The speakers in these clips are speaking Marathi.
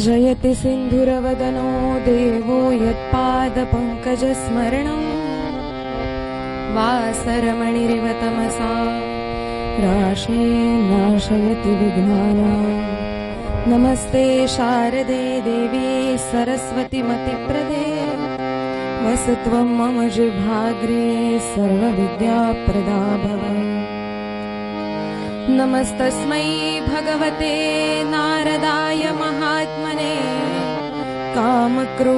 जयति सिन्धुरवदनो देवो यत्पादपङ्कजस्मरणं वासरमणिरिव तमसा राशे नाशयति विघ्नानां। नमस्ते शारदे देवी सरस्वती मतिप्रदे वसत्वं मम जिह्वाग्रे सर्वविद्याप्रदा भव। नमस्तस्मै भगवते नारदाय महात्मने कामक्रोधविहीनाय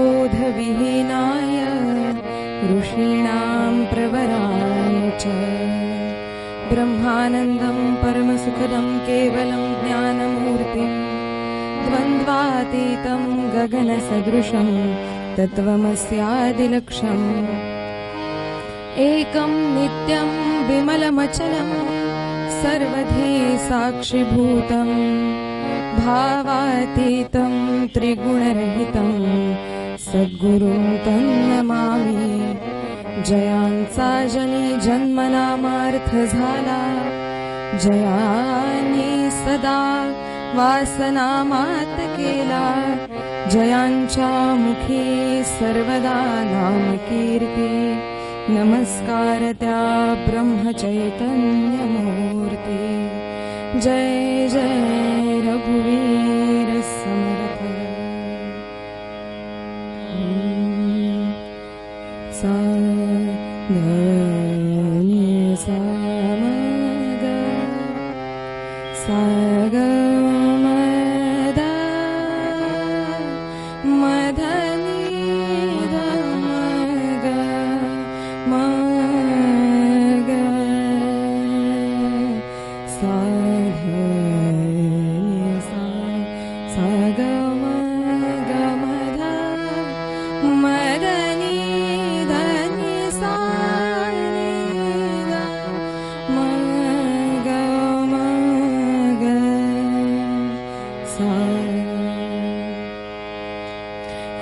ऋषीणां प्रवराय च। ब्रह्मानन्दं परमसुखदं केवलं ज्ञानमूर्तिं द्वन्द्वातीतं गगनसदृशं तत्त्वमस्यादिलक्ष्यम्। एकं नित्यं विमलमचलं सर्वधी साक्षिभूतं भावातीतं त्रिगुणरहितं सद्गुरुं तं नमामि। जयांचा जनी जन्मनामार्थ झाला जयानी सदा वासनामात केला। जयांच्या मुखी सर्वदा नामकीर्ती नमस्कार त्या ब्रह्मचैतन्यमूर्ती। जय जय रघुवीर समर्थ। सा ग नि सा म ग सा ग म द म ध नि ध म ग म ग सा ध नि सा सा ग म ग म ध म ध नि ध नि सा नि ध म ग म ग सा।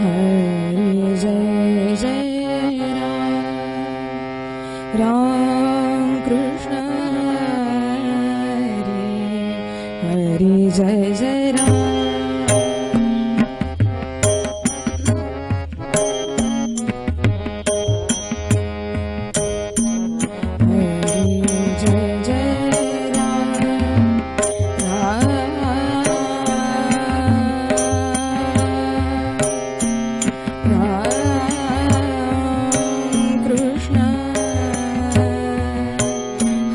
हरि जय जय राम राम कृष्ण हरि हरि जय जय राम। हरि जय जय राम राम कृष्ण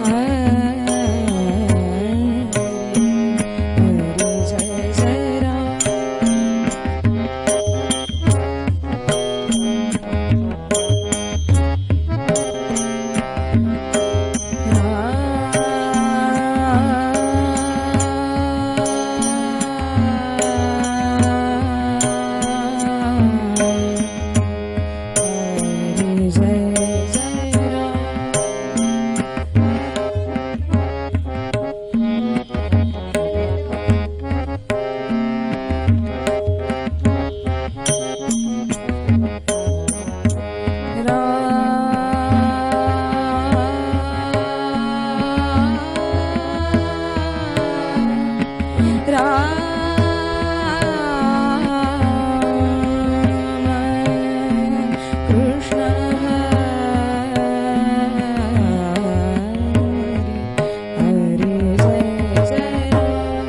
हरि जय जय राम। हरि जय जय राम। कृष्ण हरि जय जय राम।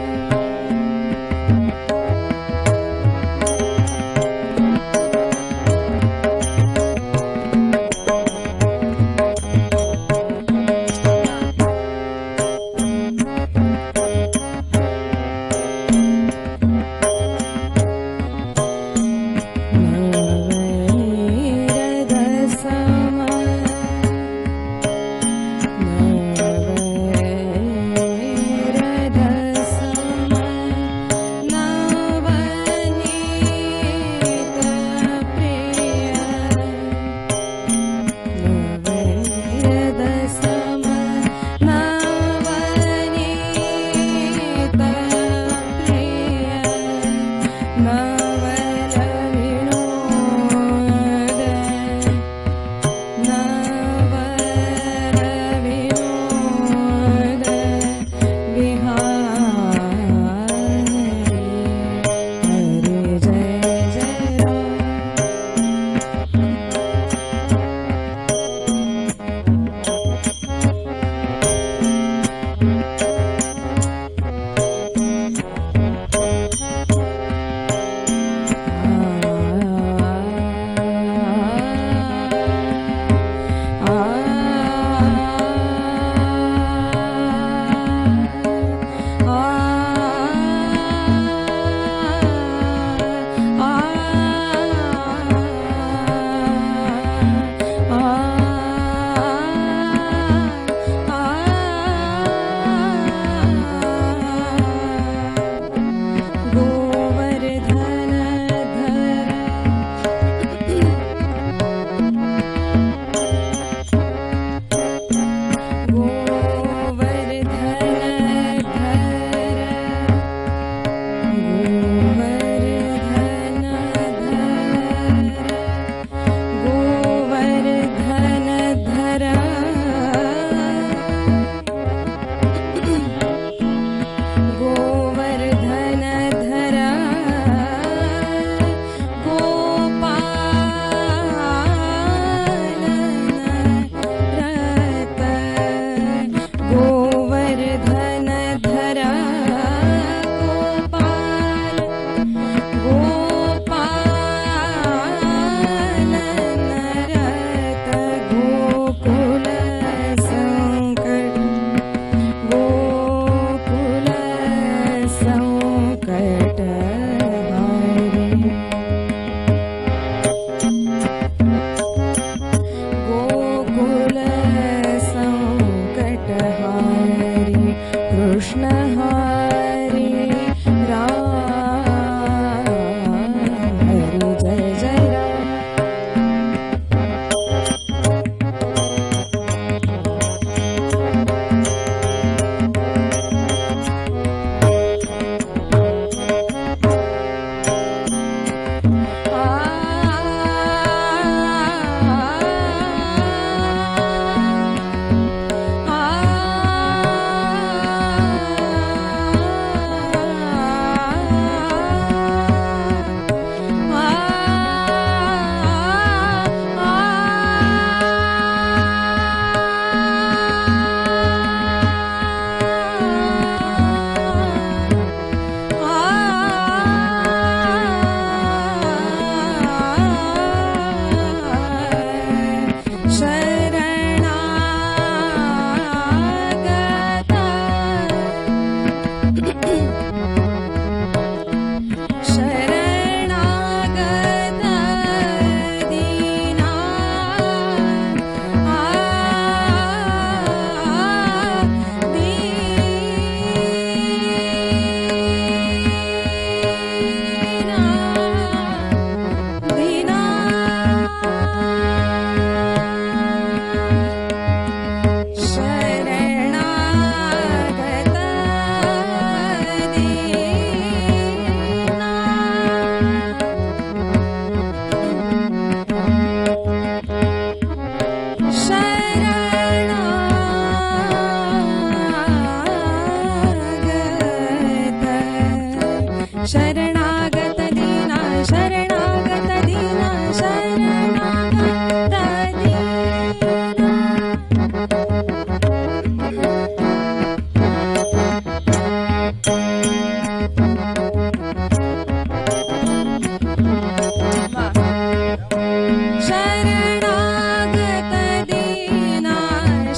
शरणागत दीना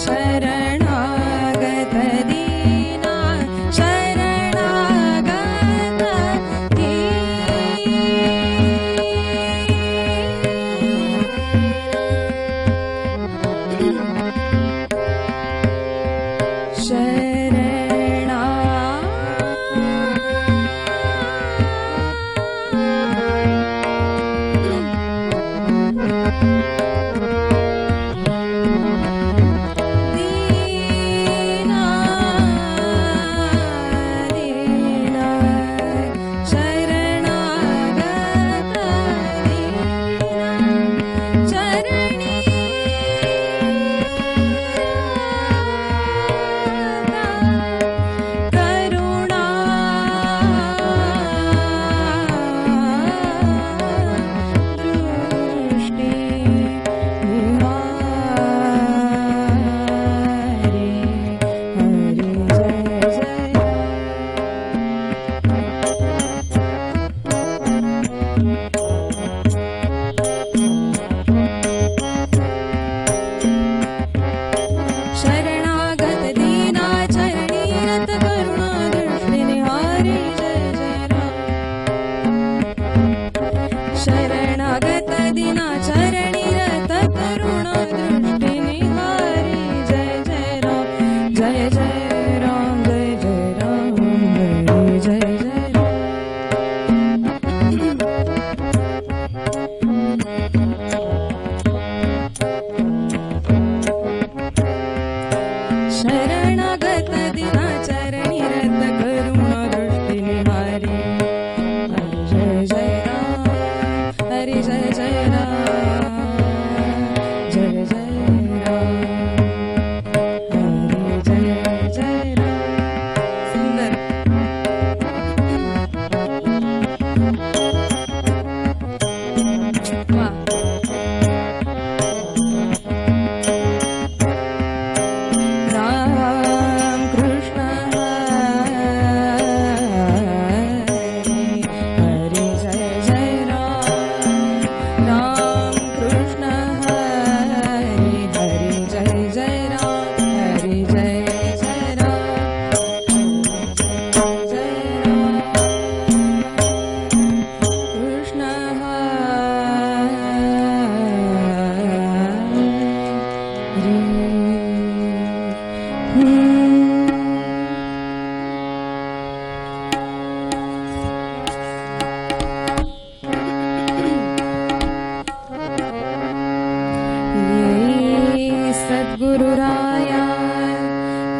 शरणागत दीना शरणागत शरणागत दिनाचरणी रत करुणा दृष्टी निहारी जय जय राम हरी जय जय राम जय जय राम हरी जय जय राम सुंदर वाह सद्गुरुराया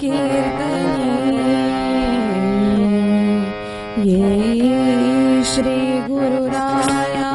कीर्तने ये श्री गुरुराया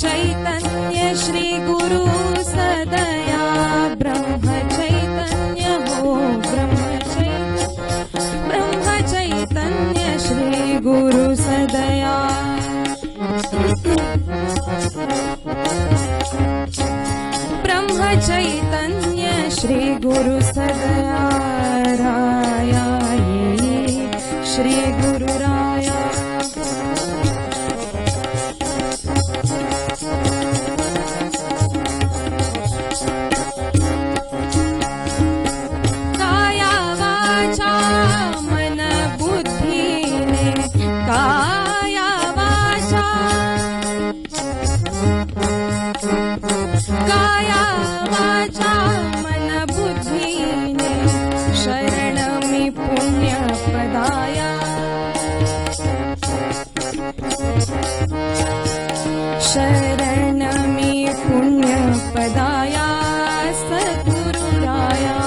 चैतन्य श्री गुरु सदया ब्रह्म चैतन्य हो ब्रह्म चैतन्य श्री गुरु सदया ब्रह्म चैतन्य श्री गुरु सदया राया ये श्री गुरु राया काया वाचा मन बुद्धीने शरण मी पुण्य पदाया शरण मी पुण्य पदाया सद्गुरुराया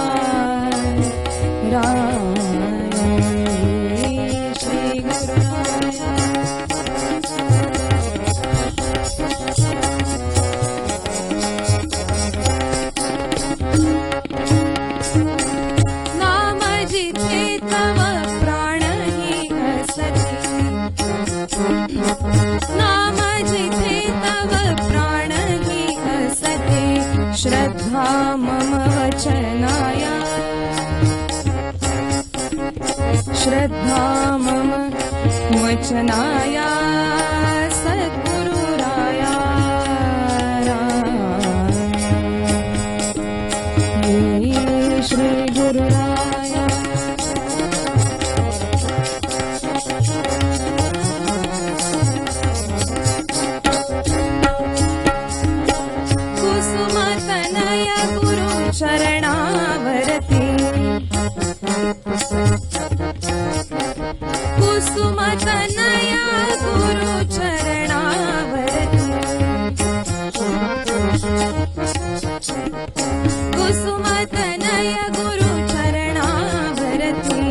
राया श्री गुरुराया मम वचनाय श्रद्धा मम वचनाय सद्गुरुराय हे श्री गुरुराय कुसुमतनय गुरु चरणावरती कुसुमतनय गुरु चरणावरती कुसुमतनय गुरु चरणावरती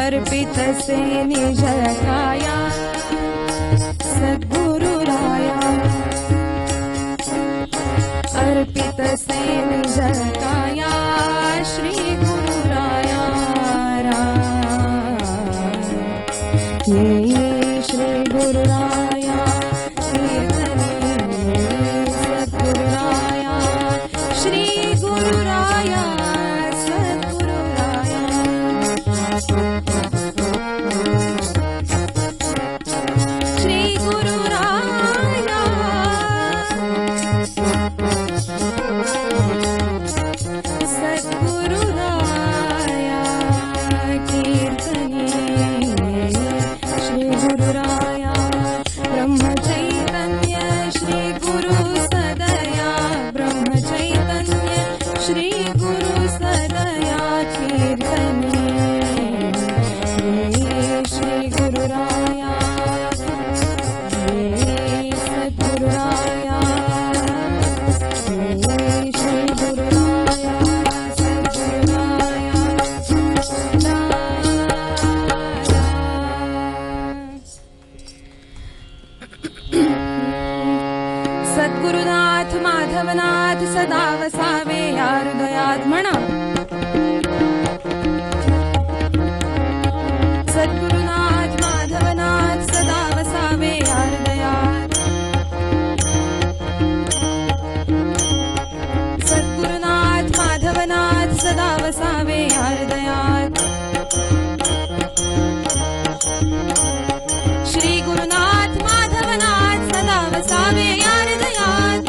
अर्पितसे निज काया सद्गुरुराया अर्पितसे निज काया श्री गुरुराया ये श्री गुरुराया कीर्तने सद्गुरुराया श्री गुरुराया सद्गुरुराया श्री गुरुराया सद्गुरुराया कीर्तने श्री गुरुराया ब्रह्म चैतन्य श्री गुरु सदया ब्रह्म चैतन्य श्री गुरु सदया कीर्तने श्री गुरुराया सद्गुरुराया श्री गुरुराया सद्गुरुनाथ माधवनाथ सदा वसावे या हृदयात म्हणा सद्गुरुनाथ माधवनाथ सदा वसावे या हृदयात सद्गुरुनाथ माधवनाथ सदा वसावे या हृदयात श्री गुरुनाथ माधवनाथ सदा वसावे या हृदयात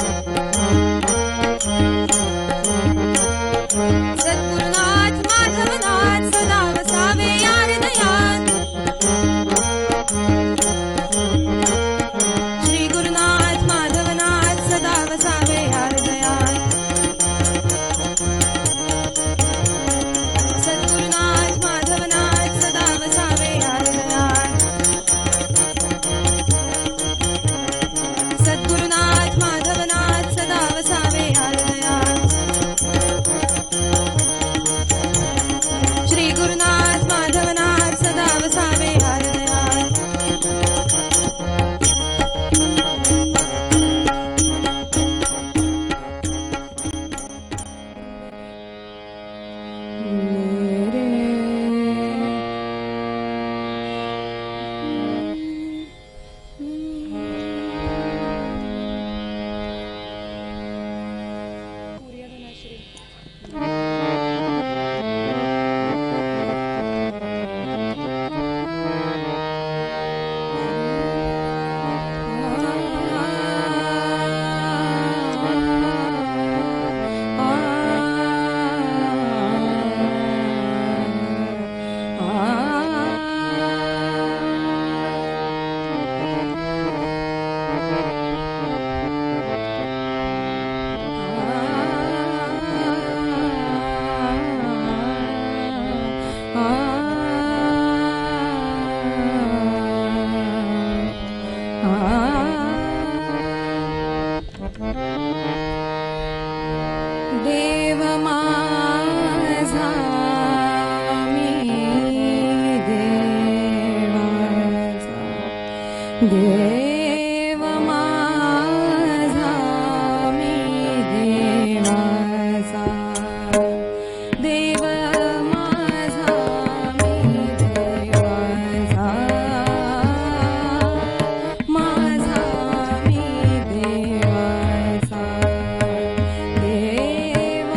सद्गुरुनाथ माधवनाथ सदा वसावे या हृदयात श्री गुरुनाथ माधवनाथ सदा वसावे या हृदयात सद्गुरुनाथ माधवनाथ सदा वसावे या हृदयात सद्गुरुनाथ माधवनाथ सदा वसावे या हृदयात श्री गुरुनाथ माधवनाथ सदा वसावे या हृदयात देव माझा मी देवाचा देव माझा मी देवाचा देव माझा मी देवाचा माझा मी देवाचा देव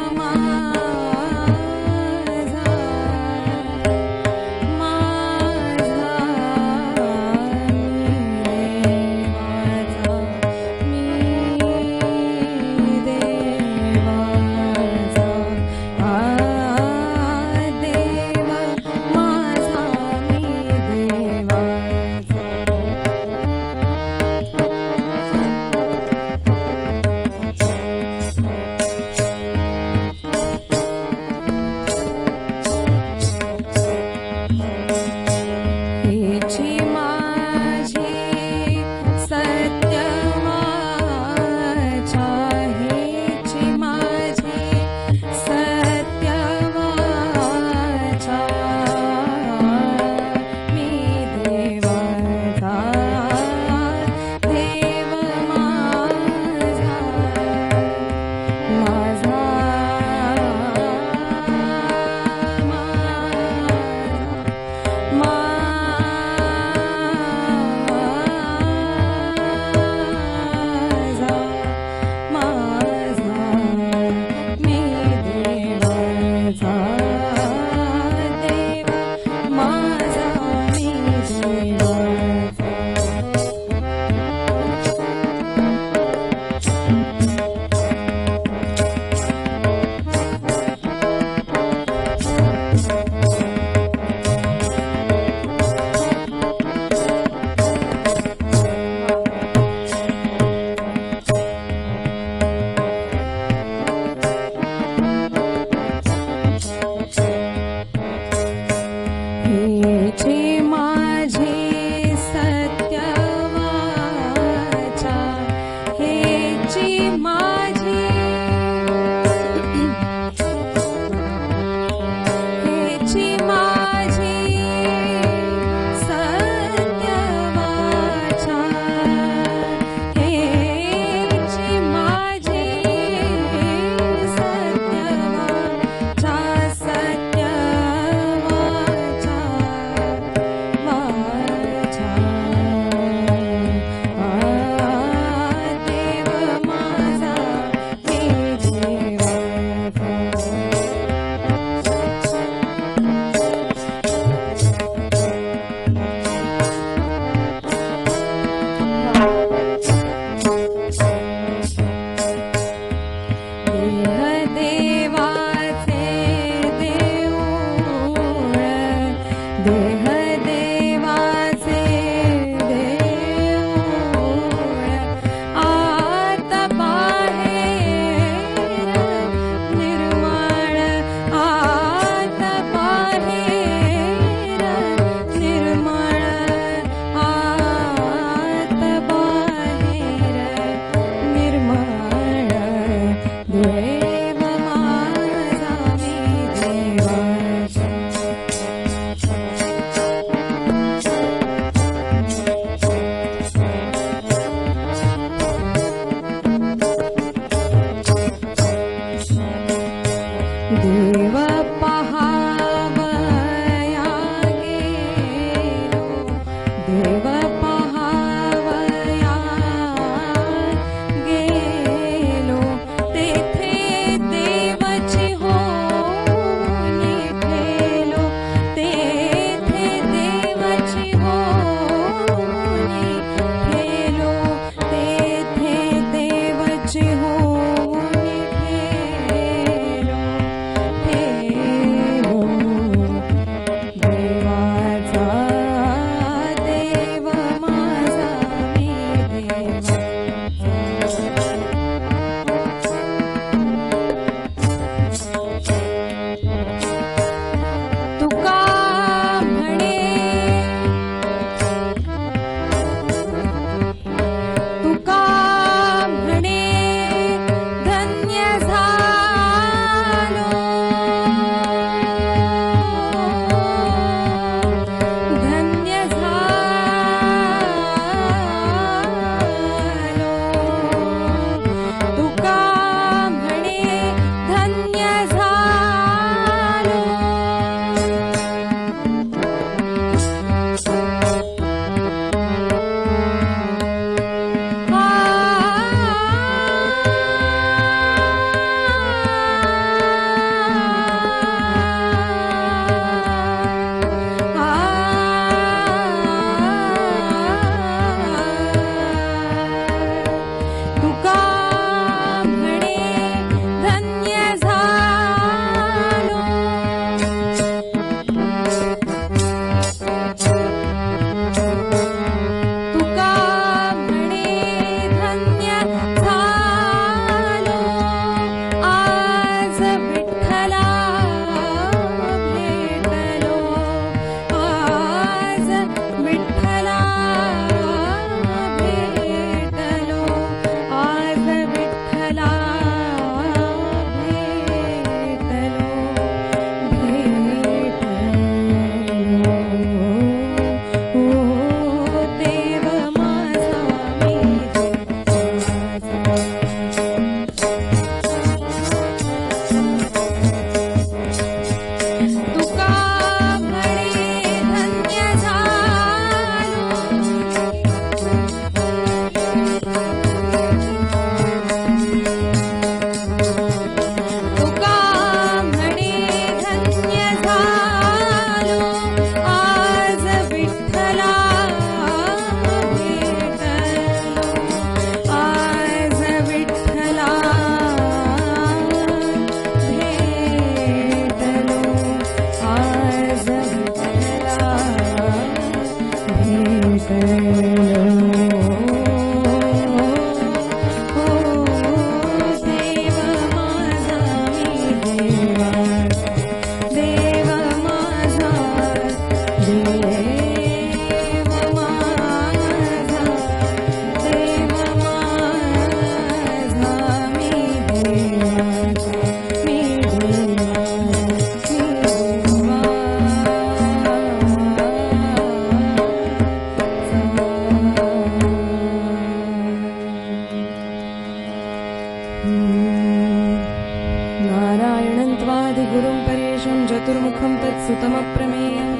गुरुं परेशं चतुर्मुखं तत्सुतमप्रमेयं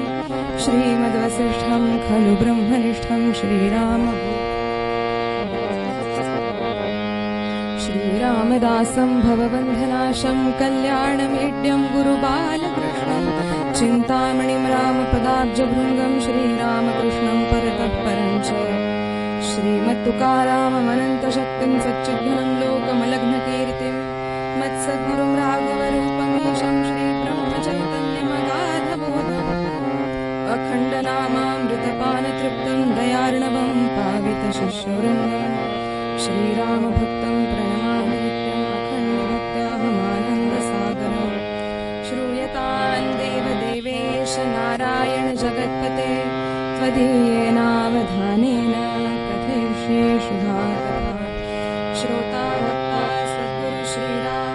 श्रीमद्वसिष्ठं खलु ब्रह्मनिष्ठं श्रीरामदासं भवबन्धनाशं कल्याणमेड्यं गुरुबालकृष्णं चिन्तामणिं रामपदाब्जभृङ्गं श्रीरामकृष्णं परतः परं च श्रीमत्तुकाराममनन्तशक्तिं सच्चिद्घनं लोकमलघ्नकीर्तिं मत्सद्गुरुं राघवरूपमीशं श्रीब्रह्मचैतन्यमगाधबोधम् अखण्डनामामृतपानतृप्तं दयार्णवं पावितशिष्यवृन्दं श्रीरामभक्तं प्रणमामि नित्यम् अखण्डभक्त्याहमानन्दसागरं श्रूयतान् देवदेवेश नारायण जगत्पते त्वदीयेनावधानेन कथयिष्ये शुभाकथा श्रोता भक्ता सद्गुरु श्रीराम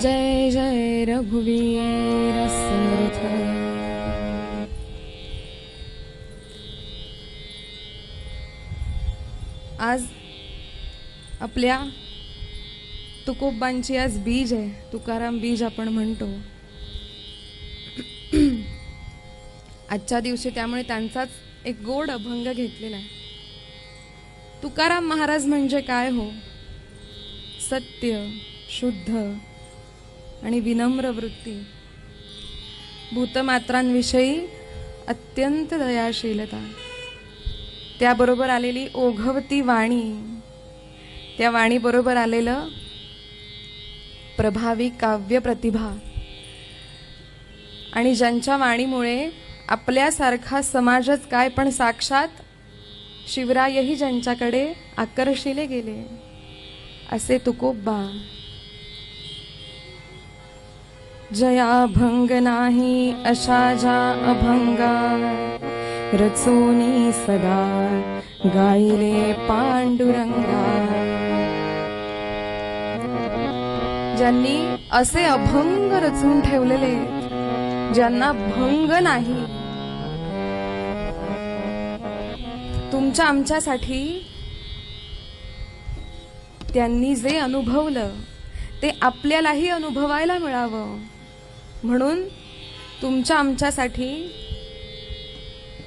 जय जय रघुवीर समर्थ। आज आपल्या तुकोबांची आज बीज आहे, तुकाराम बीज आपण म्हणतो आजच्या दिवशी, त्यामुळे त्यांचाच एक गोड अभंग घेतलेला आहे। तुकाराम महाराज म्हणजे काय हो? सत्य, शुद्ध आणि विनम्र वृत्ती, भूतमात्रांविषयी अत्यंत दयाशीलता, त्याबरोबर आलेली ओघवती वाणी, त्या वाणी बरोबर आलेलं प्रभावी काव्य प्रतिभा, आणि ज्यांच्या वाणीमुळे आपल्यासारखा समाजच काय पण साक्षात शिवरायही ज्यांच्याकडे आकर्षिले गेले, असे तुकोबा। जया भंग नाही अशा ज्या अभंगा, रचोनी सदा गायले पांडुरंगा। ज्यांनी असे अभंग रचून ठेवलेले, ज्यांना भंग नाही, तुमच्या आमच्यासाठी त्यांनी जे अनुभवलं ते आपल्यालाही अनुभवायला मिळावं म्हणून तुमच्या आमच्यासाठी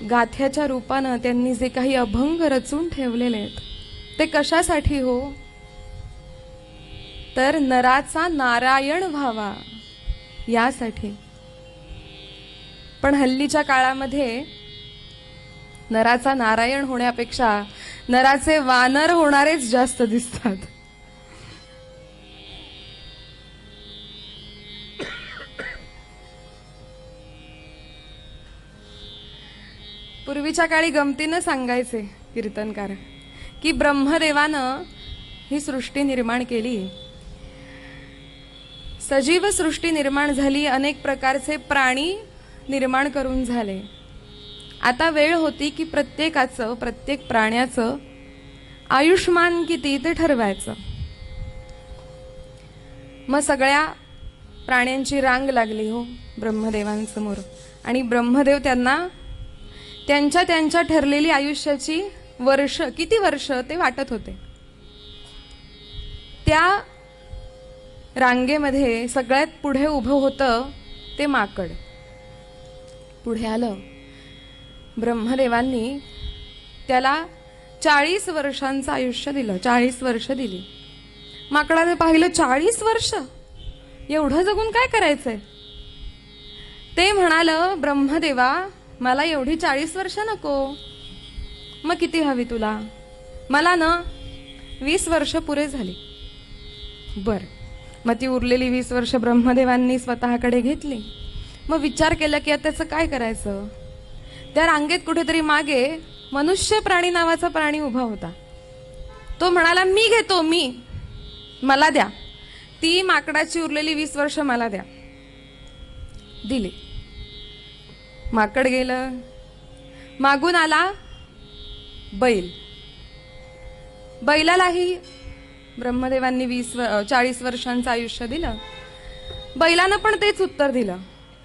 गाथ्याच्या रूपानं त्यांनी जे काही अभंग रचून ठेवलेले आहेत ते कशासाठी हो? तर नराचा नारायण व्हावा यासाठी। पण हल्लीच्या काळामध्ये नराचा नारायण होण्यापेक्षा नराचे वानर होणारेच जास्त दिसतात। पूर्वीच्या काळी गमतीनं सांगायचे कीर्तनकार की ब्रह्मदेवानं ही सृष्टी निर्माण केली, सजीव सृष्टी निर्माण झाली, अनेक प्रकारचे प्राणी निर्माण करून झाले। आता वेळ होती की प्रत्येकाचं, प्रत्येक प्राण्याचं आयुष्मान किती ते ठरवायचं। मग सगळ्या प्राण्यांची रांग लागली हो ब्रह्मदेवांसमोर, आणि ब्रह्मदेव त्यांना त्यांच्या त्यांच्या ठरलेली आयुष्याची वर्ष, किती वर्ष ते वाटत होते। त्या रांगेमध्ये सगळ्यात पुढे उभं होतं ते माकड। पुढे आलं, ब्रह्मदेवांनी त्याला 40 वर्षांचं आयुष्य दिलं, 40 वर्ष दिली। माकडाने पाहिलं 40 वर्ष, एवढं जगून काय करायचंय? ते म्हणालं, ब्रह्मदेवा मला एवढी 40 वर्ष नको, मग किती हवी तुला? मला ना 20 वर्ष पुरे झाली। बर, मग ती उरलेली 20 वर्ष ब्रह्मदेवांनी स्वतःकडे घेतली। मग विचार केला की आता त्याचं काय करायचं? त्या रांगेत कुठेतरी मागे मनुष्य प्राणी नावाचा प्राणी उभा होता। तो म्हणाला, मी घेतो, मला द्या, ती माकडाची उरलेली 20 वर्ष मला द्या। दिली। माकड गेलं, मागून आला बैल। बैलालाही ब्रह्मदेवांनी 40 वर्षांचं आयुष्य दिलं। बैलानं पण तेच उत्तर दिलं,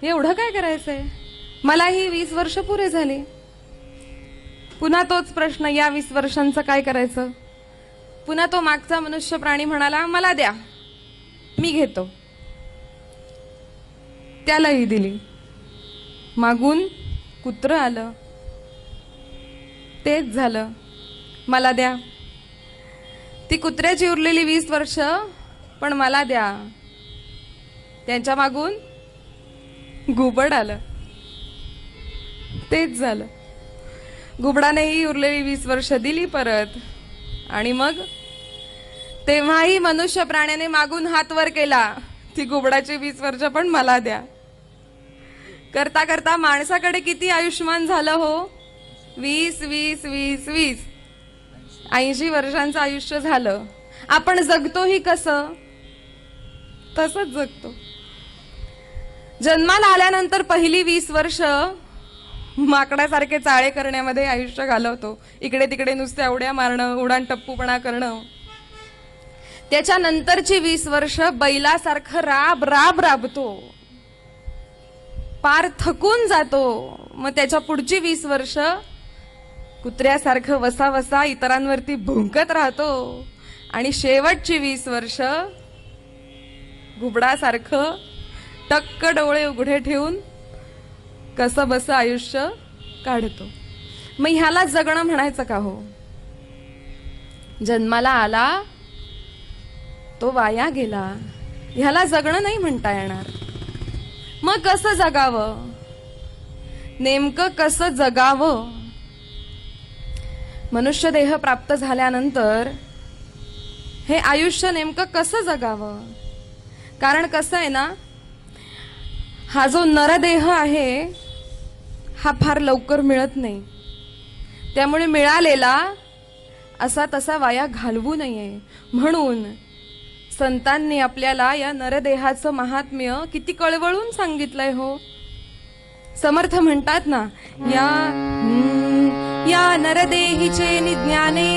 एवढं काय करायचंय, मलाही 20 वर्ष पुरे झाली। पुन्हा तोच प्रश्न, या 20 वर्षांचं काय करायचं? पुन्हा तो मागचा मनुष्य प्राणी म्हणाला, मला द्या, मी घेतो. त्यालाही दिली. मागून कुत्रं आलं, तेच झालं, मला द्या. ती कुत्र्याची उरलेली 20 वर्ष पण मला द्या. त्यांच्या मागून घुबड आलं, तेच झालं. घुबडानेही उरलेली 20 वर्ष दिली परत. आणि मग तेव्हाही मनुष्य प्राण्याने मागून हात वर केला, ती घुबडाची 20 वर्ष पण मला द्या. करता करता माणसाकडे किती आयुष्यमान झालं हो? 20 20 20 20 80 वर्षांचं आयुष्य झालं. आपण जगतोही कसं? तसंच जगतो. जन्माला आल्यानंतर पहिली 20 वर्ष माकडासारखे चाळे करण्यामध्ये आयुष्य घालवतो. इकडे तिकडे नुसत्या उड्या मारणं, उडान टप्पूपणा करणं. त्याच्यानंतरची 20 वर्ष बैलासारखं राब राब राबतो, पार थकून जातो. मग त्याच्या पुढची 20 वर्ष कुत्र्यासारखं वसा वसा इतरांवरती भुंकत राहतो. आणि शेवटची 20 वर्ष घुबडासारखं टक्क डोळे उघडे ठेवून कसं बस आयुष्य काढतो. मग ह्याला जगणं म्हणायचं का हो? जन्माला आला तो वाया गेला, ह्याला जगणं नाही म्हणता येणार. मग कसं जगावं? नेमकं कसं जगावं? मनुष्य देह प्राप्त झाल्यानंतर हे आयुष्य नेमकं कसं जगावं? कारण कसं आहे ना, हा जो नरदेह आहे हा फार लवकर मिळत नाही. त्यामुळे मिळालेला असा तसा वाया घालवू नये म्हणून संतांनी आपल्याला या नरदेहाचं महात्म्य किती कळवळून सांगितलंय हो. समर्थ म्हणतात ना, या नरदेहीचे निज्ञाने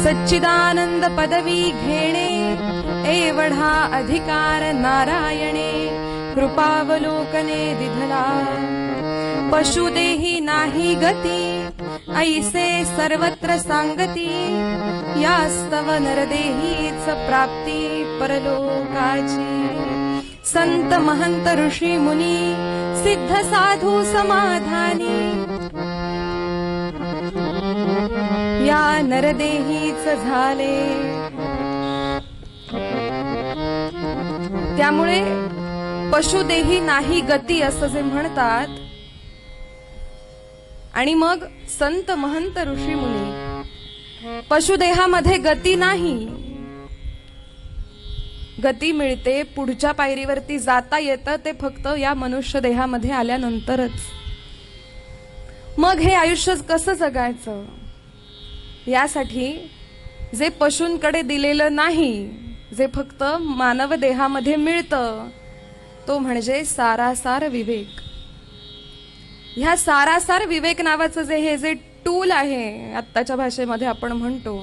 सच्चिदानंद पदवी घेणे, एवढा अधिकार नारायणे कृपावलोकने दिधला. पशुदेही नाही गती, ऐसे सर्वत्र सांगती, यास्तव नरदेहीच प्राप्ती परलोकाची. संत महंत ऋषी मुनी सिद्ध साधू समाधानी, या नरदेहीच झाले. त्यामुळे पशुदेही नाही गती असं जे म्हणतात, आणि मग संत महंत ऋषी मुनी, पशुदेहामध्ये गती नाही, गती मिळते, पुढच्या पायरीवरती जाता येतं ते फक्त या मनुष्य देहामध्ये आल्यानंतरच. मग हे आयुष्य कसं जगायचं? यासाठी जे पशूंकडे दिलेलं नाही, जे फक्त मानव देहामध्ये मिळतं, तो म्हणजे सारासार विवेक. ह्या सारासार विवेक नावाचं जे टूल आहे, आत्ताच्या भाषेमध्ये आपण म्हणतो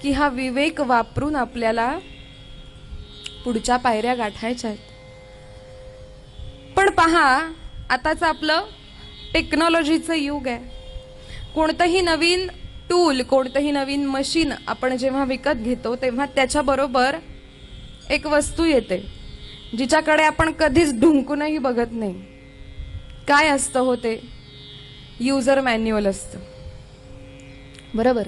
की हा विवेक वापरून आपल्याला पुढच्या पायऱ्या गाठायच्या आहेत. पण पहा, आताचं आपलं टेक्नॉलॉजीचं युग आहे. कोणतंही नवीन टूल, कोणतंही नवीन मशीन आपण जेव्हा विकत घेतो तेव्हा त्याच्याबरोबर एक वस्तू येते जिच्याकडे आपण कधीच ढुंकूनही बघत नाही. काय असतं हो ते? युजर मॅन्युअल असतं, बरोबर.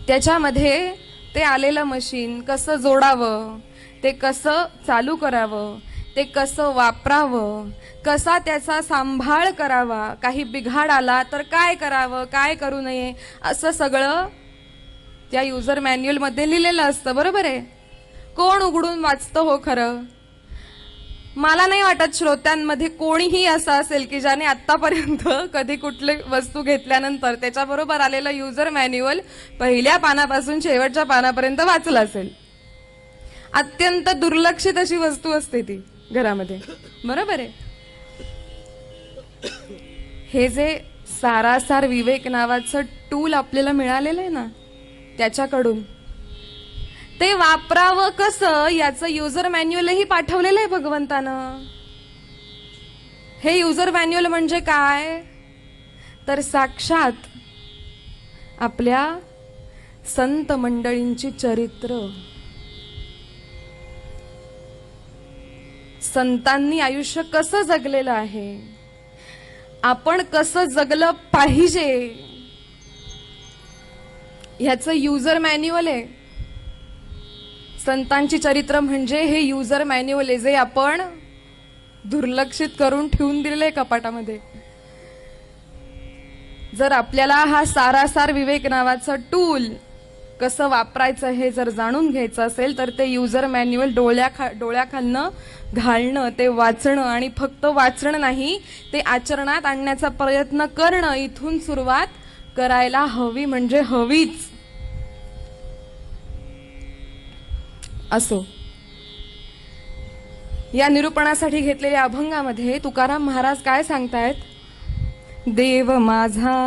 त्याच्यामध्ये ते आलेलं मशीन कसं जोडावं, ते कसं चालू करावं, ते कसं वापरावं, कसा त्याचा सांभाळ करावा, काही बिघाड आला तर काय करावं, काय करू नये, असं सगळं त्या युजर मॅन्युअलमध्ये लिहिलेलं असतं, बरोबर आहे. कोण उघडून वाचतं हो खरं? मला नाही वाटत श्रोत्यांमध्ये कोणीही असं असेल की ज्याने आतापर्यंत कधी कुठली वस्तू घेतल्यानंतर त्याच्याबरोबर आलेलं युजर मॅन्युअल पहिल्या पानापासून शेवटच्या पानापर्यंत वाचलं असेल. अत्यंत दुर्लक्षित अशी वस्तू असते ती घरामध्ये, बरोबर आहे. हे जे सारासार विवेक नावाचं टूल आपल्याला मिळालेलं आहे ना, त्याच्याकडून ते वापरावं कसं याचं युजर मॅन्युअलही पाठवलेलं आहे भगवंतानं. हे युजर मॅन्युअल म्हणजे काय? तर साक्षात आपल्या संत मंडळींची चरित्र, संतांनी आयुष्य कसं जगलेलं आहे, आपण कसं जगलं पाहिजे ह्याचं युजर मॅन्युअल आहे. संतांची चरित्र म्हणजे हे युजर मॅन्युअल आहे, जे आपण दुर्लक्षित करून ठेवून दिलेलं आहे कपाटामध्ये. जर आपल्याला हा सारासार विवेक नावाचं टूल कसं वापरायचं हे जर जाणून घ्यायचं असेल तर ते युजर मॅन्युअल डोळ्याखालनं घालणं, ते वाचणं, आणि फक्त वाचणं नाही, ते आचरणात आणण्याचा प्रयत्न करणं, इथून सुरुवात करायला हवी, म्हणजे हवीच. असो, या निरूपणासाठी घेतलेल्या अभंगामध्ये तुकाराम महाराज काय सांगतायत? देव माझा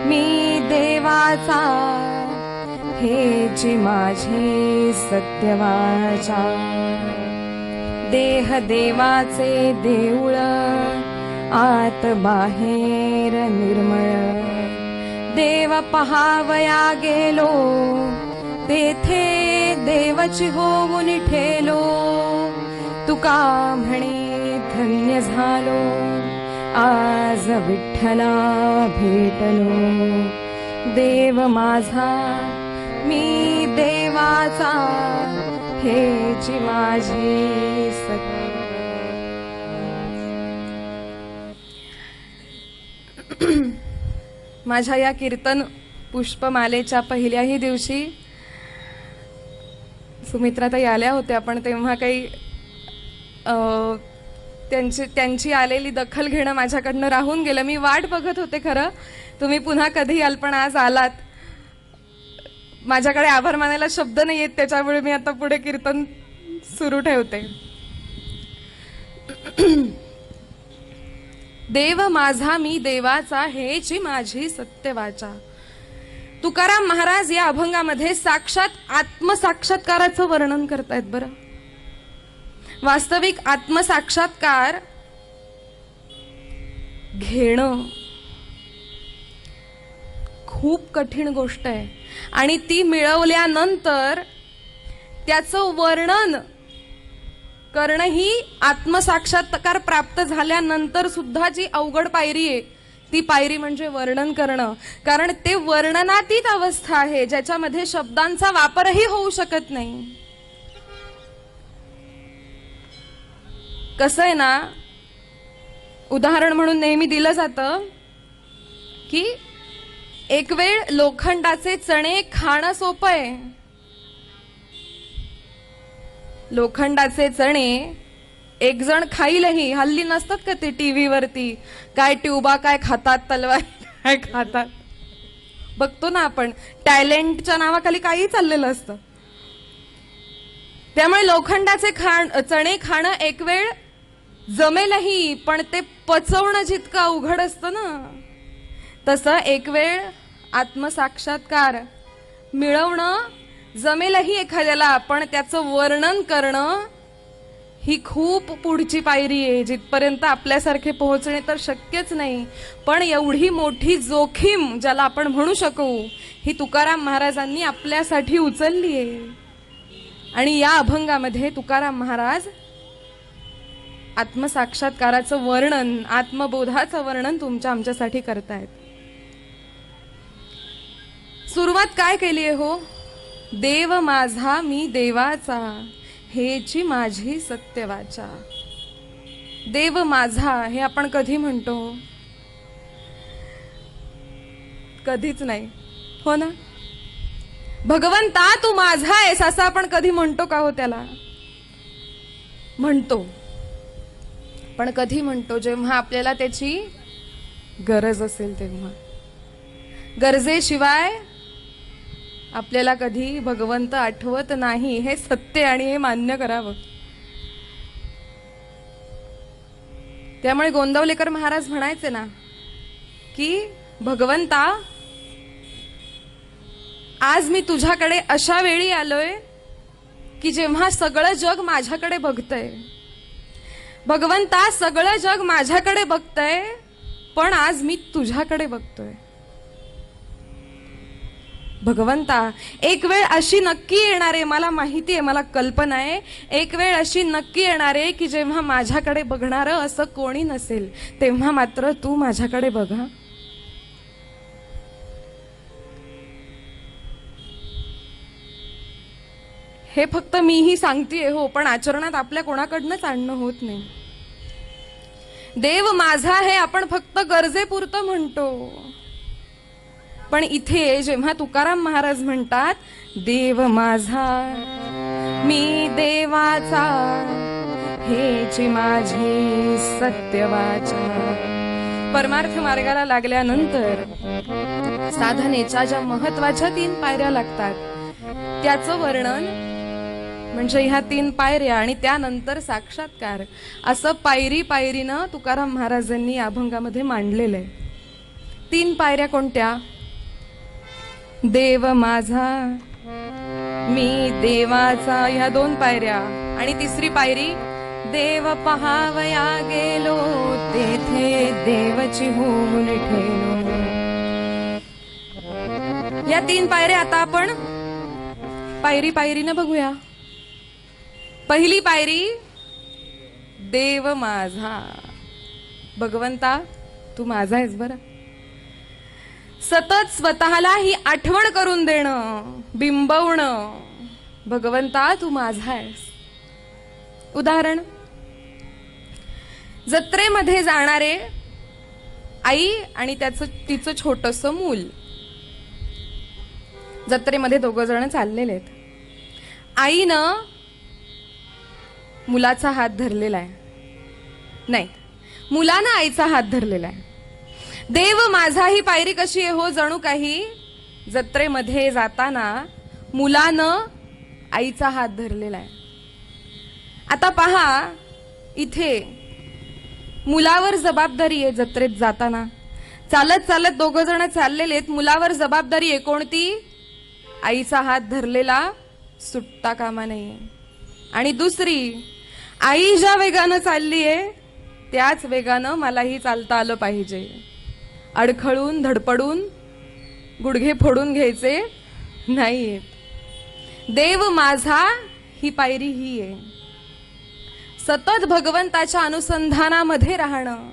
मी देवाचा, हेची माझी सत्यवाचा. देह देवाचे देऊळ, आत बाहेर निर्मळ. देव पहावया गेलो, तेथे देवची होऊन ठेलो. तुका म्हणे धन्य झालो, आज विठ्ठला भेटलो. देव माझा मी देवाचा, हेची माझी सत्य. माझ्या या कीर्तन पुष्पमालेच्या पहिल्याही दिवशी सुमित्राताई आल्या होत्या, पण तेव्हा काही त्यांची आलेली दखल घेणं माझ्याकडनं राहून गेलं. मी वाट बघत होते खरं, तुम्ही पुन्हा कधी याल, पण आज आलात. माझ्याकडे आभार मानायला शब्द नाही आहेत, त्याच्यामुळे मी आता पुढे कीर्तन सुरू ठेवते. देव माझा मी देवाचा, हेची माझी सत्यवाचा. तुकाराम महाराज या अभंगामध्ये साक्षात आत्मसाक्षात्काराचं वर्णन करतायत. बरं, वास्तविक आत्मसाक्षात्कार घेणं खूप कठीण गोष्ट आहे, आणि ती मिळवल्यानंतर त्याचं वर्णन करणं ही आत्मसाक्षात्कार प्राप्त झाल्यानंतर सुद्धा जी अवघड पायरी आहे, ती पायरी म्हणजे वर्णन करणं. कारण ते वर्णनातीत अवस्था आहे, ज्याच्यामध्ये शब्दांचा वापरही होऊ शकत नाही. कसं आहे ना, उदाहरण म्हणून नेहमी दिलं जातं की एक वेळ लोखंडाचे चणे खाणं सोपं आहे. लोखंडाचे चणे एक जण खाईलही. हल्ली नसतात का ते टीव्ही वरती, काय ट्यूबा काय खातात, तलवार काय खातात, बघतो ना आपण. टॅलेंटच्या नावाखाली काही चाललेलं असतं. त्यामुळे लोखंडाचे चणे खाणं एक वेळ जमेलही, पण ते पचवणं जितकं अवघड असतं ना, तसं एक वेळ आत्मसाक्षात्कार मिळवणं जमेलही एखाद्याला, पण त्याचं वर्णन करणं ही खूप पुढची पायरी आहे, जिथपर्यंत आपल्यासारखे पोहोचणे तर शक्यच नाही. पण एवढी मोठी जोखीम ज्याला आपण म्हणू शकू, ही तुकाराम महाराजांनी आपल्यासाठी उचलली आहे. आणि या अभंगामध्ये तुकाराम महाराज आत्मसाक्षात्काराचं वर्णन, आत्मबोधाचं वर्णन तुमच्या आमच्यासाठी करतायत. सुरुवात काय केली आहे हो? देव माझा मी देवाचा, हेची माझी सत्यवाचा. देव माझा हे आपण कधी म्हणतो? कधीच नाही, हो ना. भगवंता तू माझा आहेस असं आपण कधी म्हणतो का हो? त्याला म्हणतो, पण कधी म्हणतो? जेव्हा आपल्याला त्याची गरज असेल तेव्हा. गरजेशिवाय आपल्याला कधी भगवंत आठवत नाही, हे सत्य, आणि हे मान्य करावं. त्यामुळे गोंदवलेकर महाराज म्हणायचे ना की भगवंता आज मी तुझ्याकडे अशा वेळी आलोय की जेव्हा सगळं जग माझ्याकडे बघतंय. भगवंता सगळं जग माझ्याकडे बघतंय, पण आज मी तुझ्याकडे बघतोय. भगवंता, एक वेळ अशी नक्की येणार आहे, मला माहिती आहे, मला कल्पना आहे, एक वेळ अशी नक्की येणार आहे की जेव्हा माझ्याकडे बघणारं असं कोणी नसेल, तेव्हा मात्र तू माझ्याकडे बघा. हे फक्त मीही सांगतेय हो, पण आचरणात आपल्या कोणाकडनंच आणणं होत नाही. देव माझा हे आपण फक्त गरजेपुरतं म्हणतो, पण इथे जेव्हा तुकाराम महाराज म्हणतात देव माझा मी देवाचा, हेची माझी सत्यवाचा. परमार्थ मार्गाला लागल्यानंतर साधनेच्या ज्या महत्वाच्या 3 पायऱ्या लागतात त्याचं वर्णन म्हणजे ह्या 3 पायऱ्या आणि त्यानंतर साक्षात्कार, असं पायरी पायरीनं तुकाराम महाराजांनी या अभंगामध्ये मांडलेलं आहे. 3 पायऱ्या कोणत्या? देव माझा मी देवाचा, ह्या 2 पायऱ्या, आणि तिसरी पायरी देव पहावया गेलो तेथे देवची होऊन ठेलो. या 3 पायऱ्या आता आपण पायरी पायरीनं बघूया. पहिली पायरी देव माझा. भगवंता तू माझा आहेस बरं. सतत स्वतःला ही आठवण करून देणं, बिंबवणं, भगवंता तू माझा आहेस. उदाहरण, जत्रेमध्ये जाणारे आई आणि तिचं छोटंसं मूल. जत्रेमध्ये 2 जण चाललेले आहेत. आईनं मुलाचा हात धरलेला आहे, नाही, मुलानं आईचा हात धरलेला आहे. देव माझा ही पायरी कशी आहे हो? जणू काही जत्रेमध्ये जाताना मुलानं आईचा हात धरलेला आहे. आता पहा, इथे मुलावर जबाबदारी आहे. जत्रेत जाताना चालत चालत 2 जण चाललेले आहेत, मुलावर जबाबदारी आहे कोणती? आईचा हात धरलेला सुटता कामा नये. आणि दुसरी, आई ज्या वेगानं चालली आहे त्याच वेगानं मलाही चालता आलं पाहिजे. अडखळून धडपडून गुडघे फोडून घ्यायचे नाहीत. देव माझा ही पायरी ही आहे. सतत भगवंताच्या अनुसंधानामध्ये राहणं.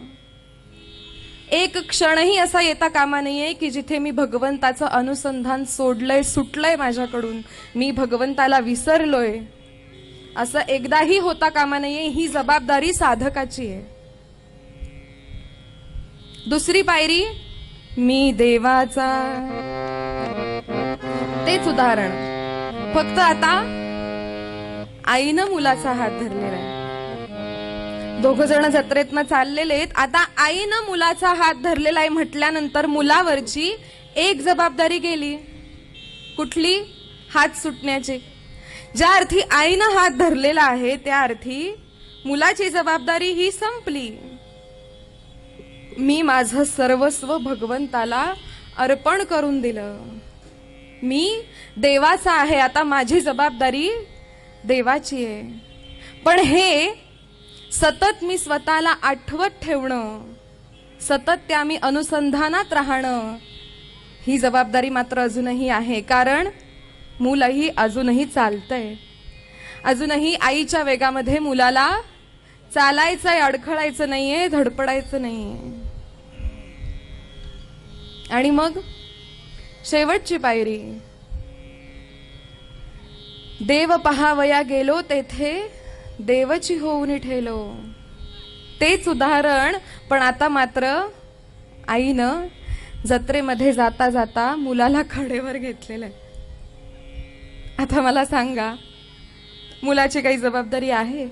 एक क्षणही असा येता कामा नाहीये की जिथे मी भगवंताचं अनुसंधान सोडलंय, सुटलंय माझ्याकडून, मी भगवंताला विसरलोय, असं एकदाही होता कामा नाहीये. ही जबाबदारी साधकाची आहे. दुसरी पायरी मी देवाचा. तेच उदाहरण, फक्त आता आईनं मुलाचा हात धरलेला आहे. 2 जण जत्रेतनं चाललेले आहेत. आता आईनं मुलाचा हात धरलेला आहे म्हटल्यानंतर मुलावरची एक जबाबदारी गेली. कुठली? हात सुटण्याची. ज्या अर्थी आईनं हात धरलेला आहे त्या अर्थी मुलाची जबाबदारी ही संपली. मी माझं सर्वस्व भगवंताला अर्पण करून दिलं. मी देवाचा आहे, आता माझी जबाबदारी देवाची आहे. पण हे सतत मी स्वतःला आठवत ठेवणं, सतत त्या मी अनुसंधानात राहणं, ही जबाबदारी मात्र अजूनही आहे. कारण मुलंही अजूनही चालतंय. अजूनही आईच्या वेगामध्ये मुलाला चालायचंय, अडखळायचं नाहीये, धडपडायचं नाहीये. आणि मग शेवटची पायरी, देव पहावया गेलो तेथे देवची होऊन ठेलो. तेच उदाहरण, पण आता मात्र आईनं जत्रेमध्ये जाता जाता मुलाला कडेवर घेतलेलं आहे. आता मला सांगा, मुलाची काही जबाबदारी आहे?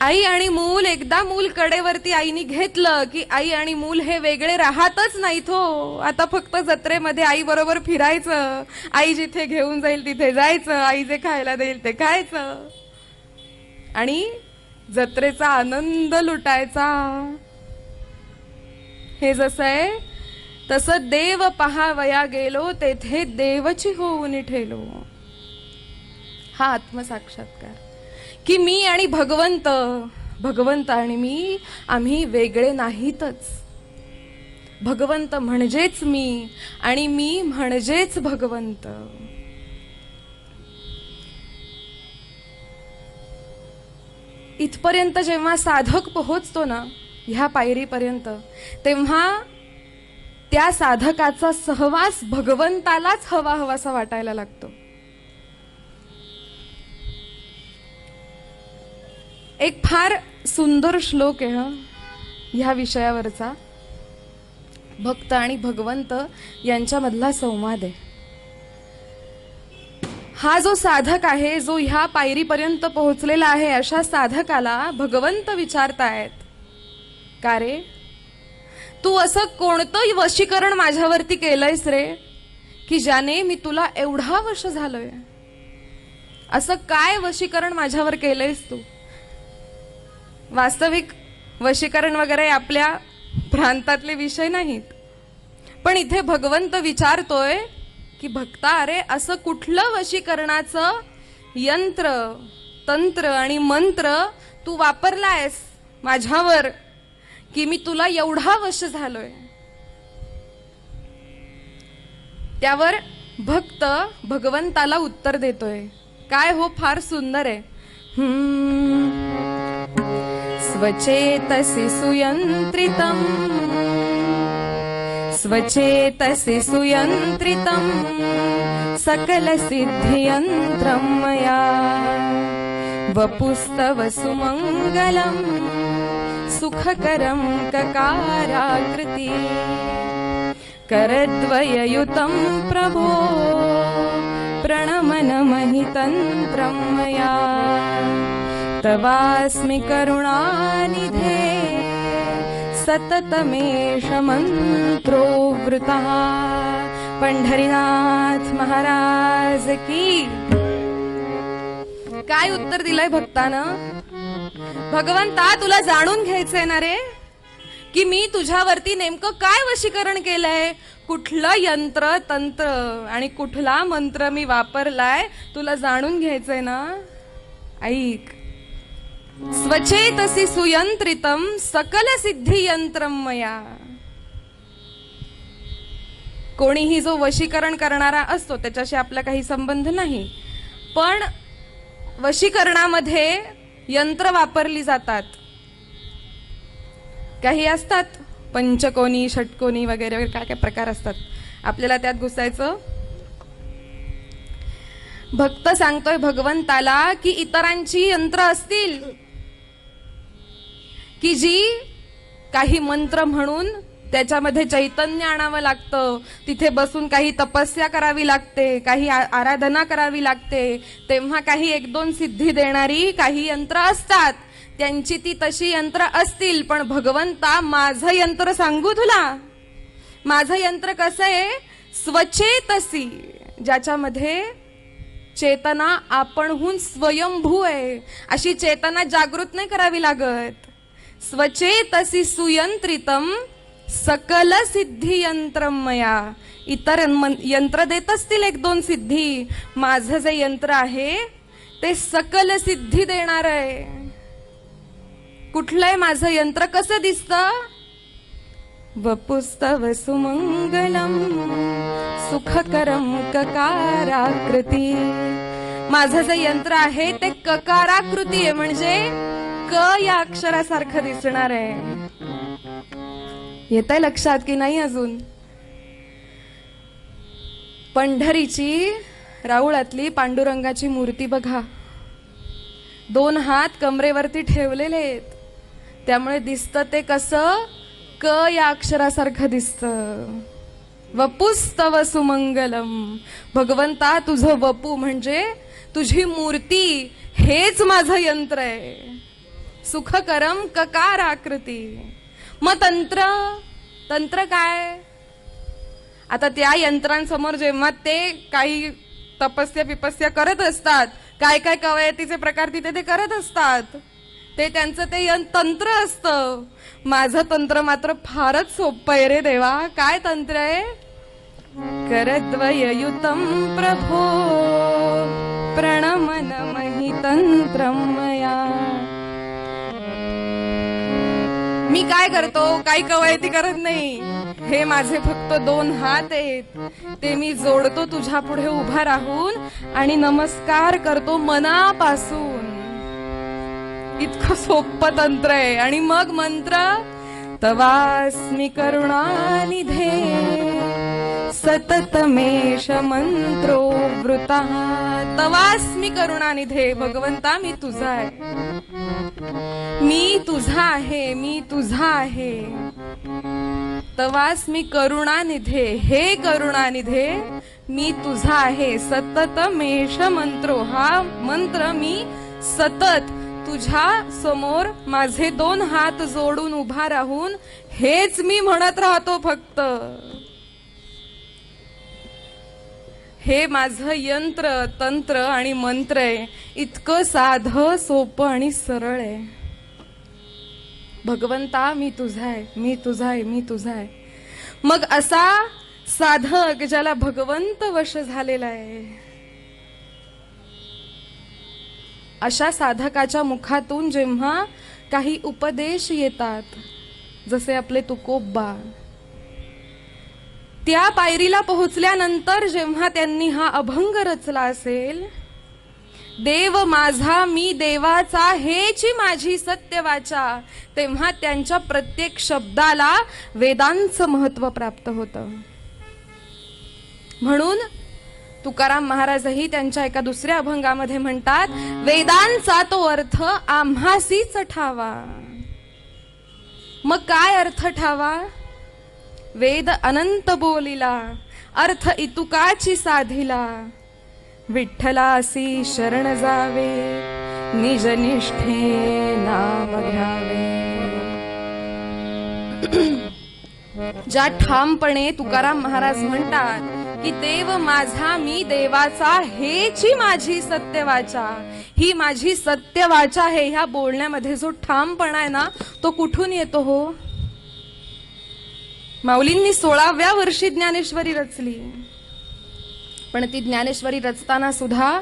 आई आणि मूल, एकदा मूल कडेवरती आईने घेतलं की आई आणि मूल हे वेगळे राहतच नाहीत हो. आता फक्त जत्रेमध्ये आई बरोबर फिरायचं, आई जिथे घेऊन जाईल तिथे जायचं, आई जे खायला देईल ते खायचं आणि जत्रेचा आनंद लुटायचा. हे जसं आहे तसं देव पहावया गेलो तेथे देवची होऊन ठेलो. हा आत्मसाक्षात्कार, की मी आणि भगवंत, भगवंत आणि मी, आम्ही वेगळे नाहीतच. भगवंत म्हणजेच मी आणि मी म्हणजेच भगवंत. इथपर्यंत जेव्हा साधक पोहोचतो ना, ह्या पायरीपर्यंत, तेव्हा त्या साधकाचा सहवास भगवंतालाच हवा हवासा वाटायला लागतो. एक फार सुंदर श्लोक आहे ह्या विषयावरचा. भक्त आणि भगवंत यांच्यामधला संवाद आहे. हा जो साधक आहे, जो ह्या पायरीपर्यंत पोहोचलेला आहे, अशा साधकाला भगवंत विचारतायत, का रे, तू असं कोणतं वशीकरण माझ्यावरती केलंयस रे, की ज्याने मी तुला एवढा वश झालोय? असं काय वशीकरण माझ्यावर केलंयस तू? वास्तविक वशीकरण वगैरे आपल्या प्रांतातले विषय नाहीत, पण इथे भगवंत विचारतोय की भक्ता, अरे असं कुठलं वशीकरणाचं यंत्र, तंत्र आणि मंत्र तू वापरलायस माझ्यावर की मी तुला एवढा वश झालोय? त्यावर भक्त भगवंताला उत्तर देतोय. काय हो, फार सुंदर आहे. स्वचेतसि सुयंत्रितम्, स्वचेतसि सुयंत्रितम् सकलसिद्धियन्त्रं मया वपुस्तव सुमङ्गलम् सुखकरं ककाराकृति करद्वययुतं प्रभो प्रणमनमहितन्त्रं मया तवास्मि करुणानिधे सततमेष मंत्रो वृतः. पंढरीनाथ महाराज की. काय उत्तर दिलंय भक्तानं? भगवंता, तुला जाणून घ्यायचंय ना रे, की मी तुझ्यावरती नेमकं काय वशीकरण केलंय, कुठलं यंत्र तंत्र आणि कुठला मंत्र मी वापरलाय, तुला जाणून घ्यायचंय ना? ऐक. स्वचेतसि सुयंत्रितम सकल सिद्धी यंत्रम मया. कोणीही जो वशीकरण करणारा असतो त्याच्याशी आपला काही संबंध नाही, पण वशीकरणामध्ये यंत्र वापरली जातात. काही असतात पंचकोनी, षटकोनी वगैरे काय काय प्रकार असतात, आपल्याला त्यात घुसायचं. भक्त सांगतोय भगवंताला की इतरांची यंत्र असतील की जी काही मंत्र म्हणून त्याच्यामध्ये चैतन्य आणावं लागतं, तिथे बसून काही तपस्या करावी लागते, काही आराधना करावी लागते, तेव्हा काही एक दोन सिद्धी देणारी काही यंत्र असतात. त्यांची ती तशी यंत्र असतील, पण भगवंता, माझं यंत्र सांगू तुला. माझं यंत्र कसं आहे? स्वचेतसी, ज्याच्यामध्ये चेतना आपणहून स्वयंभू आहे, अशी चेतना जागृत नाही करावी लागत. स्वचेतसी सुयंत्रितम सकल सिद्धी यंत्रम मया. इतर यंत्र देत असतील एक दोन सिद्धी, माझं जे यंत्र आहे ते सकल सिद्धी देणार आहे. कुठलंय माझं यंत्र? कसं दिसतं? वपुस्तव सुमंगलम सुखकरम ककाराकृती. माझं जे यंत्र आहे ते ककाराकृती आहे, म्हणजे क या अक्षरासारखं दिसणार आहे. येतंय लक्षात की नाही अजून? पंढरीची राऊळातली पांडुरंगाची मूर्ती बघा, दोन हात कमरेवरती ठेवलेले आहेत, त्यामुळे दिसतं ते कसं? क या अक्षरासारखं दिसतं. वपुस्तव सुमंगलम. भगवंता, तुझं वपू म्हणजे तुझी मूर्ती हेच माझं यंत्र आहे. सुखकरम ककार आकृती. मग तंत्र, तंत्र काय? आता त्या यंत्रांसमोर जेव्हा ते काही तपस्या विपस्या करत असतात, काय काय कवयतीचे प्रकार तिथे ते करत असतात, ते त्यांचं ते तंत्र असतं. माझं तंत्र मात्र फारच सोपं आहे रे देवा. काय तंत्र आहे? करद्वययुतं प्रभो प्रणमनमहि तंत्रं मया. मी काय करतो? काही कवयती करत नाही, हे माझे फक्त 2 हात आहेत, ते मी जोडतो तुझ्या पुढे उभा राहून आणि नमस्कार करतो मनापासून. इतकं सोपं तंत्र आहे. आणि मग मंत्र, तवास्मी करुणानिधे सततमेष मंत्रो वृतः. तवास्मी करुणानिधे, भगवंता मी तुझा आहे, मी तुझा आहे, मी तुझा आहे. तवास्मी करुणानिधे, हे करुणानिधे मी तुझा आहे. सततमेष मंत्रो, हा मंत्र मी सतत तुझ्या समोर माझे 2 हात जोडून उभा राहून हेच मी म्हणत राहतो फक्त. हे माझं यंत्र तंत्र आणि मंत्र आहे. इतकं साधं सोपं आणि सरळ आहे. भगवंता मी तुझा आहे, मी तुझा आहे, मी तुझा आहे. मग असा साधक ज्याला भगवंत वश झालेला आहे, अशा साधकाच्या मुखातून जेव्हा काही उपदेश येतात, जसे आपले तुकोबा, त्या पायरीला पोहोचल्यानंतर जेव्हा त्यांनी हा अभंग रचला असेल, देव माझा मी देवाचा हेची माझी सत्य वाचा, तेव्हा त्यांच्या प्रत्येक शब्दाला वेदांचं महत्व प्राप्त होतं. म्हणून तुकाराम महाराजही त्यांच्या एका दुसऱ्या अभंगामध्ये म्हणतात, वेदांचा तो अर्थ आम्हासीच ठावा. मग काय अर्थ ठावा? वेद अनंत बोलिला, अर्थ इतुकाची साधिला. विठ्ठलासी शरण जावे, निज निष्ठे नाम घ्यावे. ज्या ठामपणे तुकाराम महाराज म्हणतात की देव माझा मी देवाचा हेची माझी सत्य वाचा, ही माझी सत्य वाचा आहे, ह्या बोलण्यामध्ये जो ठामपणा आहे ना, तो कुठून येतो हो? माऊलींनी 16व्या वर्षी ज्ञानेश्वरी रचली, पण ती ज्ञानेश्वरी रचताना सुद्धा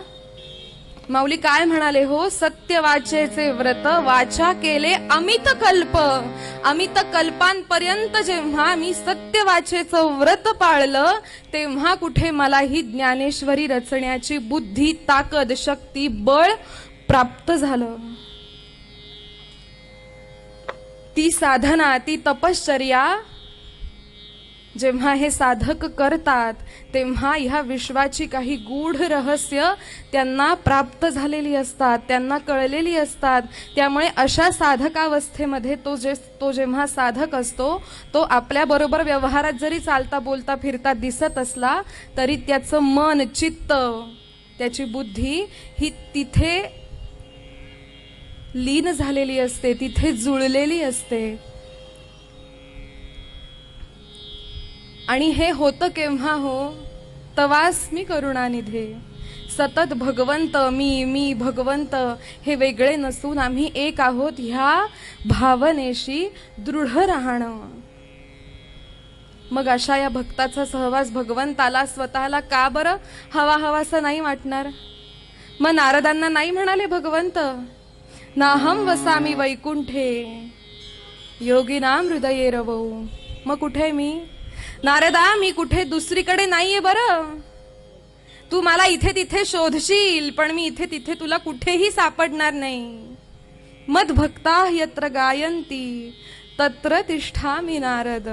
माऊली काय म्हणाले हो? सत्य वाचेचे व्रत वाचा केले अमित कल्प. अमित कल्पांपर्यंत जेव्हा मी सत्य वाचेचं व्रत पाळलं, तेव्हा कुठे मला ही ज्ञानेश्वरी रचण्याची बुद्धी, ताकद, शक्ती, बळ प्राप्त झालं. ती साधना, ती तपश्चर्या जेव्हा हे साधक करतात, तेव्हा ह्या विश्वाची काही गूढ रहस्य त्यांना प्राप्त झालेली असतात, त्यांना कळलेली असतात. त्यामुळे अशा साधकावस्थेमध्ये तो जेव्हा साधक असतो, तो आपल्या बरोबर व्यवहारात जरी चालता बोलता फिरता दिसत असला तरी त्याचं मन, चित्त, त्याची बुद्धी ही तिथे लीन झालेली असते, तिथे जुळलेली असते. आणि हे होतं केव्हा हो? तवास्मी करुणानिधे. सतत भगवंत मी भगवंत हे वेगळे नसून आम्ही एक आहोत, ह्या भावनेशी दृढ राहणं. मग अशा या भक्ताचा सहवास भगवंताला स्वतःला का बरं हवाहवासा नाही वाटणार? मग नारदांना नाही म्हणाले भगवंत, नाहम वसामी वैकुंठे योगिनाम हृदये रवौ. मग कुठे मी? नारदा मी कुठे दुसरीकडे नाहीये बरं. तू मला इथे तिथे शोधशील, पण मी इथे तिथे तुला कुठेही सापडणार नाही. मद भक्ता यत्र गायंती तत्र तिष्ठामि नारद.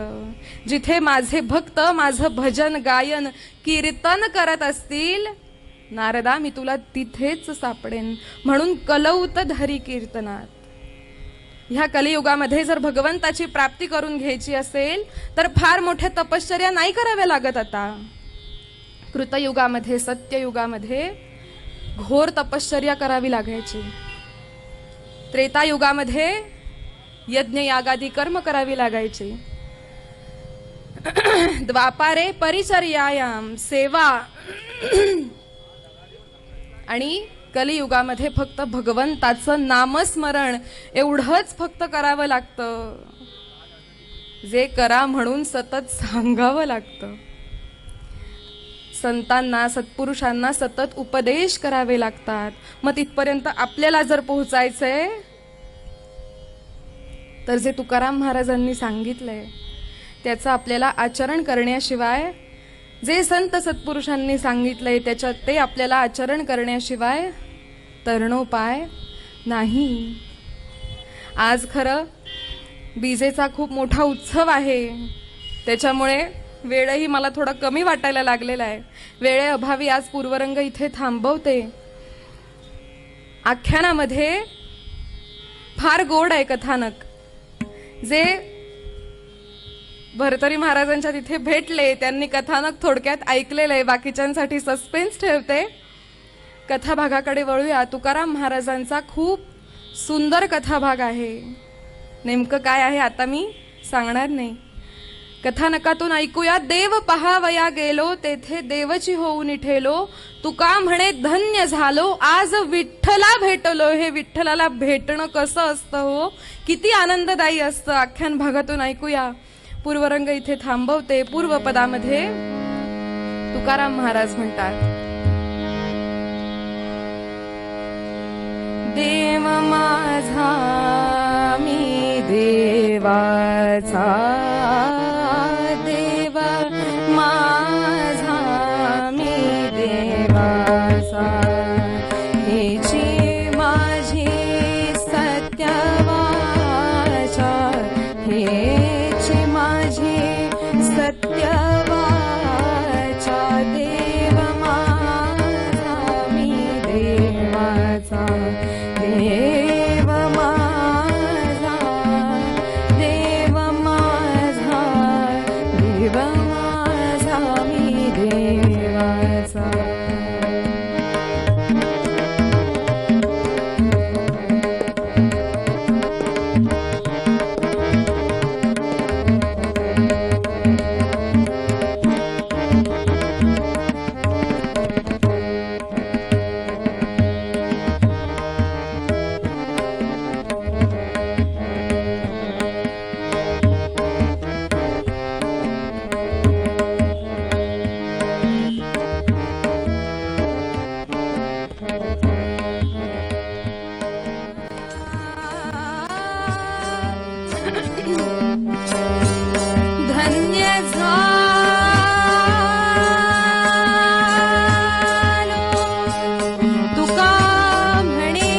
जिथे माझे भक्त माझं भजन गायन कीर्तन करत असतील, नारदा मी तुला तिथेच सापडेन. म्हणून कलौत धरी कीर्तनात. ह्या कलियुगामध्ये जर भगवंताची प्राप्ती करून घ्यायची असेल तर फार मोठ्या तपश्चर्या नाही कराव्या लागत. आता कृतयुगामध्ये, सत्ययुगामध्ये घोर तपश्चर्या करावी लागायची. त्रेतायुगामध्ये यज्ञ यागादी कर्म करावी लागायची. द्वापारे परिचर्यायाम सेवा आणि कलियुगामध्ये फक्त भगवंताचं नामस्मरण एवढंच फक्त करावं लागतं, जे करा म्हणून सतत सांगावं लागतं. संतांना, सत्पुरुषांना सतत उपदेश करावे लागतात. मग तिथपर्यंत आपल्याला जर पोहोचायचंय तर जे तुकाराम महाराजांनी सांगितलंय त्याचं आपल्याला आचरण करण्याशिवाय, जे संत सत्पुरुषांनी सांगितलंय त्याच्यात ते आपल्याला आचरण करण्याशिवाय तरणोपाय नाही. आज खरं बीजेचा खूप मोठा उत्सव आहे, त्याच्यामुळे वेळही मला थोडा कमी वाटायला लागलेला आहे. वेळेअभावी आज पूर्वरंग इथे थांबवते. आख्यानामध्ये फार गोड आहे कथानक, जे भरतरी महाराजांच्या तिथे भेटले त्यांनी कथानक थोडक्यात ऐकलेलं आहे. बाकीच्यांसाठी सस्पेन्स ठेवते. कथाभागाकडे वळूया. तुकाराम महाराजांचा खूप सुंदर कथाभाग आहे. नेमकं काय आहे आता मी सांगणार नाही. कथानकातून ऐकूया. देव पहावया गेलो, तेथे देवची होऊन ठेलो, तुका म्हणे धन्य झालो, आज विठ्ठला भेटलो. हे विठ्ठलाला भेटणं कसं असतं हो, किती आनंददायी असतं. आख्यान भागातून ऐकूया. पूर्वरंग इथे थांबवते. पूर्वपदामध्ये तुकाराम महाराज म्हणतात, देव माझा मी देवाचा, देव माझा मी देवाचा, हेची माझी सत्य वाचा, हेची माझी सत्य वाचा, देव माझा मी देवाचा, देव माझा, देव माझा, देव माझा मी देवाचा. धन्य झालो, तुका म्हणे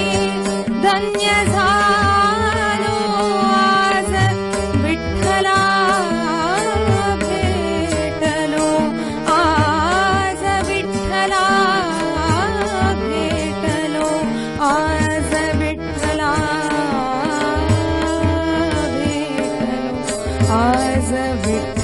धन्य झालो, आज विठ्ठला भेटलो, आज विठ्ठला भेटलो, आज विठ्ठला भेटलो, आज विठ्ठला